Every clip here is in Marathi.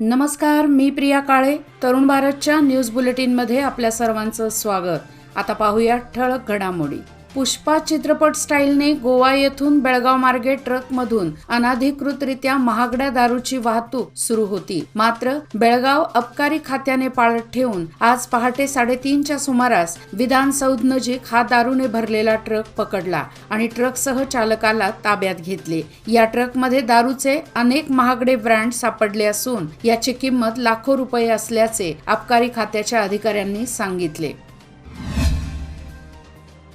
नमस्कार, मी प्रिया काळे. तरुण भारतच्या न्यूज बुलेटिनमध्ये आपल्या सर्वांचं स्वागत. आता पाहूया ठळक घडामोडी. पुष्पा चित्रपट स्टाईलने गोवा येथून बेळगाव मार्गे ट्रकमधून अनधिकृतरित्या महागड्या दारूची वाहतूक सुरू होती. मात्र बेळगाव अबकारी खात्याने पाळत ठेवून आज पहाटे 3:30च्या सुमारास विधानसौध नजीक हा दारूने भरलेला ट्रक पकडला आणि ट्रकसह चालकाला ताब्यात घेतले. या ट्रकमध्ये दारूचे अनेक महागडे ब्रँड सापडले असून याची किंमत लाखो रुपये असल्याचे अबकारी खात्याच्या अधिकाऱ्यांनी सांगितले.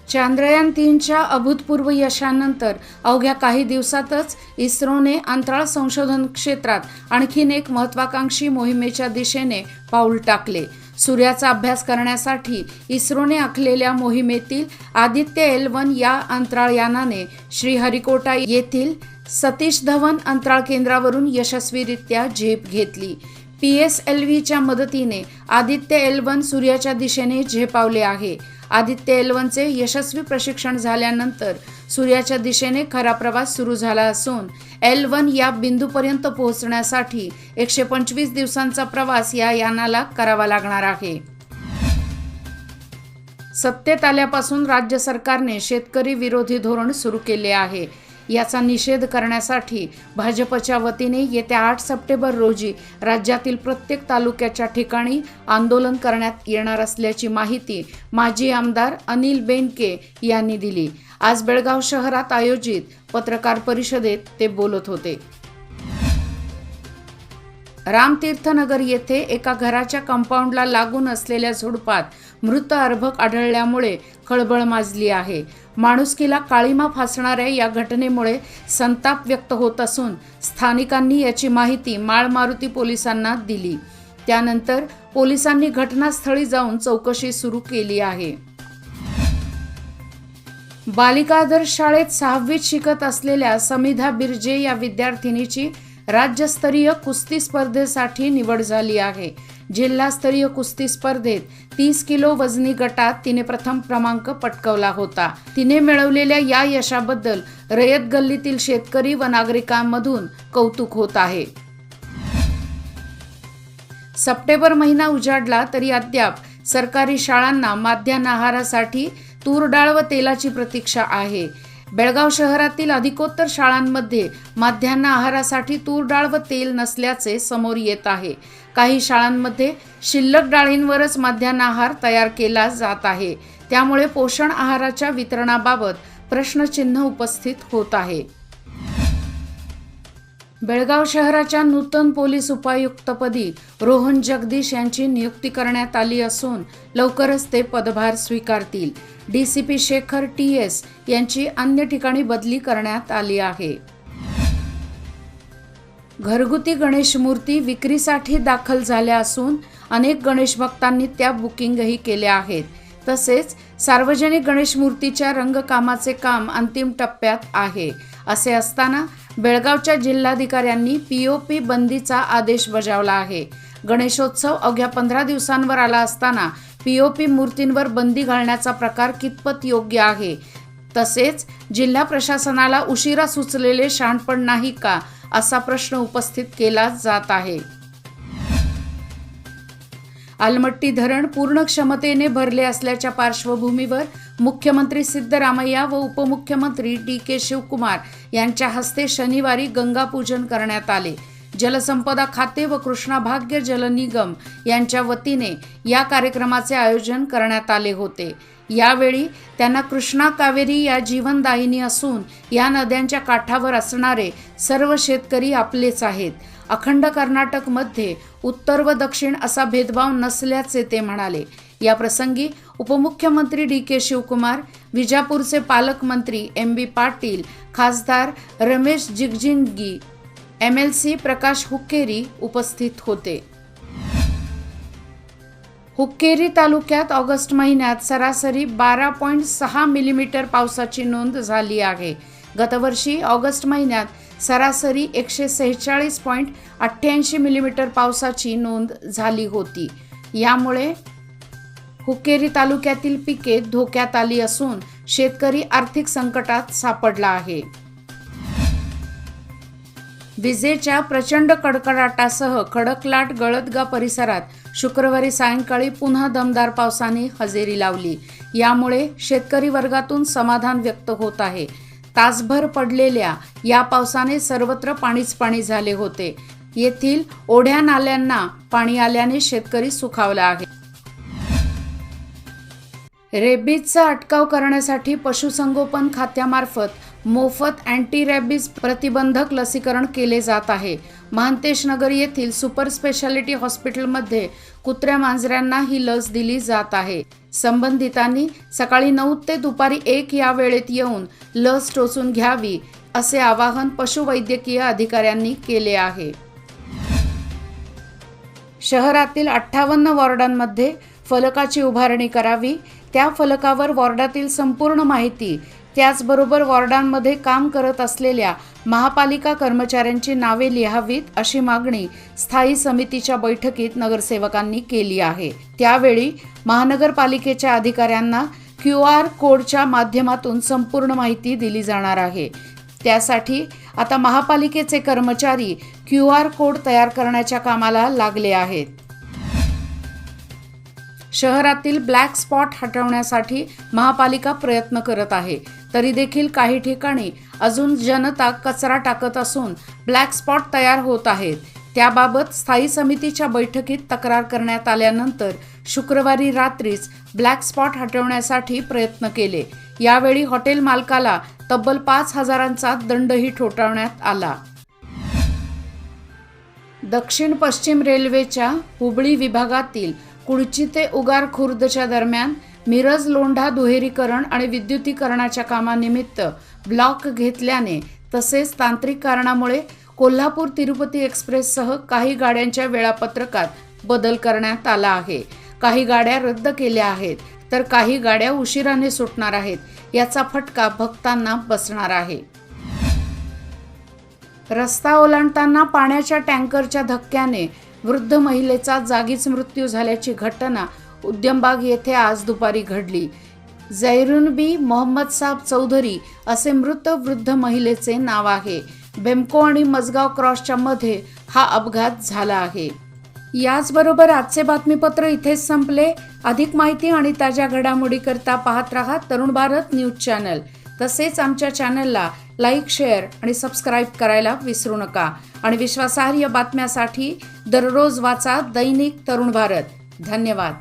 चांद्रयान-3च्या अभूतपूर्व यशानंतर अवघ्या काही दिवसातच इस्रोने अंतराळ संशोधन क्षेत्रात आणखीन एक महत्वाकांक्षी मोहिमेच्या दिशेने पाऊल टाकले. सूर्याचा अभ्यास करण्यासाठी इस्रोने आखलेल्या मोहिमेतील आदित्य L1 या अंतराळ यानाने श्रीहरिकोटा येथील सतीश धवन अंतराळ केंद्रावरून यशस्वीरित्या झेप घेतली. PSLVच्या मदतीने आदित्य L1 सूर्याच्या दिशेने झेपावले आहे. आदित्य L1चे यशस्वी प्रशिक्षण झाल्यानंतर सूर्याच्या दिशेने खरा प्रवास सुरू झाला असून L1 या बिंदूपर्यंत पोहोचण्यासाठी 125 दिवसांचा प्रवास या यानाला करावा लागणार आहे. सत्तेत आल्यापासून राज्य सरकारने शेतकरी विरोधी धोरण सुरू केले आहे. याचा निषेध करण्यासाठी भाजपच्या वतीने येत्या 8 सप्टेंबर रोजी राज्यातील प्रत्येक तालुक्याच्या ठिकाणी आंदोलन करण्यात येणार असल्याची माहिती माजी आमदार अनिल बेनके यांनी दिली. आज बेळगाव शहरात आयोजित पत्रकार परिषदेत ते बोलत होते. रामतीर्थनगर येथे एका घराच्या कंपाऊंडला लागून असलेल्या झुडपात मृत अर्भक आढळल्यामुळे खळबळ माजली आहे. माणुसकीला काळीमा फासणाऱ्या या घटनेमुळे संताप व्यक्त होत असून स्थानिकांनी याची माहिती माळमारुती पोलिसांना दिली. त्यानंतर पोलिसांनी घटनास्थळी जाऊन चौकशी सुरू केली आहे. बालिका आदर्श शाळेत 6वीत शिकत असलेल्या समिधा बिर्जे या विद्यार्थिनीची राज्यस्तरीय कुस्ती स्पर्धेसाठी निवड झाली आहे. जिल्हास्तरीय कुस्ती स्पर्धेत 30 किलो वजनी गटात तिने प्रथम क्रमांक पटकावला होता. तिने मिळवलेल्या या यशाबद्दल रयत गल्लीतील शेतकरी व नागरिकांमधून कौतुक होत आहे. सप्टेंबर महिना उजाडला तरी अद्याप सरकारी शाळांना माध्यान्ह आहारासाठी तूर डाळ व तेलाची प्रतीक्षा आहे. बेळगाव शहरातील अधिकोत्तर शाळांमध्ये माध्यान्ह आहारासाठी तूर डाळ व तेल नसल्याचे समोर येत आहे. काही शाळांमध्ये शिल्लक डाळींवरच माध्यान्ह आहार तयार केला जात आहे. त्यामुळे पोषण आहाराच्या वितरणाबाबत प्रश्नचिन्ह उपस्थित होत आहे. बेळगाव शहराच्या नूतन पोलीस उपायुक्तपदी रोहन जगदीश यांची नियुक्ती करण्यात आली असून लवकरच ते पदभार स्वीकारतील. DCP शेखर TS यांची अन्य ठिकाणी बदली करण्यात आली आहे. घरगुती गणेश मूर्ती विक्रीसाठी दाखल झाल्या असून अनेक गणेश भक्तांनी त्या बुकिंगही केल्या आहेत. तसेच सार्वजनिक गणेश मूर्तीच्या रंगकामाचे काम अंतिम टप्प्यात आहे. असे असताना बेळगावच्या जिल्हाधिकाऱ्यांनी POP बंदीचा आदेश बजावला आहे. गणेशोत्सव अवघ्या 15 दिवसांवर आला असताना POP मूर्तींवर बंदी घालण्याचा प्रकार कितपत योग्य आहे? तसेच जिल्हा प्रशासनाला उशिरा सुचलेले शहाणपण नाही का, असा प्रश्न उपस्थित केला जात आहे. आलमट्टी धरण पूर्ण क्षमतेने भरले असल्याच्या पार्श्वभूमीवर मुख्यमंत्री सिद्धरामय्या व उपमुख्यमंत्री DK शिवकुमार यांच्या हस्ते शनिवारी गंगापूजन करण्यात आले. जलसंपदा खाते व कृष्णा भाग्य जल निगम यांच्या वतीने या कार्यक्रमाचे आयोजन करण्यात आले होते. यावेळी त्यांना कृष्णा कावेरी या जीवनदायिनी असून या नद्यांच्या काठावर असणारे सर्व शेतकरी आपलेच आहेत. अखंड कर्नाटकमध्ये उत्तर व दक्षिण असा भेदभाव नसल्याचे ते म्हणाले. या प्रसंगी उपमुख्यमंत्री DK शिवकुमार, विजापूरचे पालकमंत्री MB पाटील, खासदार रमेश जिगजिणगी, MLC प्रकाश हुक्केरी उपस्थित होते. हुक्केरी तालुक्यात ऑगस्ट महिन्यात सरासरी 12.6 मिलीमीटर पावसाची नोंद झाली आहे. गतवर्षी ऑगस्ट महिन्यात सरासरी 146.88 मिलीमीटर पावसाची नोंद झाली होती. यामुळे हुक्केरी तालुक्यातील पिके धोक्यात आली असून शेतकरी आर्थिक संकटात सापडला आहे. विजेच्या प्रचंड कडकडाटासह खडकलाट गळतगा परिसरात शुक्रवारी सायंकाळी पुन्हा दमदार पावसाने हजेरी लावली। यामुळे शेतकरी वर्गातून समाधान व्यक्त होत आहे। तासभर पडलेल्या या पावसाने सर्वत्र पाणीच पाणी झाले होते। येथील ओढ्या नाल्यांना पाणी आल्याने शेतकरी सुखावला आहे। रेबीजचा अटकाव करण्यासाठी पशुसंगोपन खात्यामार्फत मोफत अँटी रॅबीज प्रतिबंधक लसीकरण केले जात आहे। महांतेश नगर येथील सुपर स्पेशालिटी हॉस्पिटलमध्ये कुत्र्या मांजऱ्यांना ही लस दिली जात आहे। संबंधितांनी सकाळी 9 ते दुपारी 1 या वेळेत येऊन लस टोचून घ्यावी असे आवाहन पशुवैद्यकीय अधिकाऱ्यांनी केले आहे। शहरातील 58 वॉर्डांमध्ये फलकाची उभारणी करावी। त्या फलकावर वॉर्डातील संपूर्ण माहिती, त्याचबरोबर वॉर्डांमध्ये काम करत असलेल्या महापालिका कर्मचाऱ्यांची नावे लिहावीत अशी मागणी स्थायी समितीच्या बैठकीत नगरसेवकांनी केली आहे। त्यावेळी महानगरपालिकेच्या अधिकाऱ्यांना QR कोडच्या माध्यमातून संपूर्ण माहिती दिली जाणार आहे। त्यासाठी आता महापालिकेचे कर्मचारी QR कोड तयार करण्याच्या कामाला लागले आहेत। शहरातील ब्लॅक स्पॉट हटवण्यासाठी महापालिका प्रयत्न करत आहे, तरी देखील काही ठिकाणी अजून जनता कचरा टाकत असून ब्लॅक स्पॉट तयार होत आहेत। त्याबाबत स्थायी समितीच्या बैठकीत तक्रार करण्यात आल्यानंतर शुक्रवारी रात्रीच ब्लॅक स्पॉट हटवण्यासाठी प्रयत्न केले। यावेळी हॉटेल मालकाला तब्बल 5,000चा दंडही ठोठावण्यात आला। दक्षिण पश्चिम रेल्वेच्या हुबळी विभागातील कुडची ते उगार खुर्दच्या दरम्यान मिरज लोंढा दुहेरीकरण आणि विद्युतीकरणाच्या कामानिमित्त ब्लॉक घेतल्याने तसेच तांत्रिक कारणामुळे कोल्हापूर तिरुपती एक्सप्रेससह काही गाड्यांच्या वेळापत्रकात बदल करण्यात आला आहे। काही गाड्या रद्द केल्या आहेत, तर काही गाड्या उशिराने सुटणार आहेत। याचा फटका भक्तांना बसणार आहे। रस्ता ओलांडताना पाण्याच्या टँकरच्या धक्क्याने वृद्ध महिलेचा जागीच मृत्यू झाल्याची घटना उद्यमबाग येथे आज दुपारी घडली। जैरुनबी मोहम्मद साब चौधरी असे मृत वृद्ध महिलेचे नाव आहे। बेमको आणि मजगाव क्रॉसच्या मध्ये हा अपघात झाला आहे। याचबरोबर आजचे बातमीपत्र इथेच संपले। अधिक माहिती आणि ताज्या घडामोडी करता पाहत रहा तरुण भारत न्यूज चॅनल। तसेच आमच्या चॅनलला लाईक, शेअर आणि सबस्क्राईब करायला विसरू नका। आणि विश्वासार्ह बातम्यासाठी दररोज वाचा दैनिक तरुण भारत। धन्यवाद।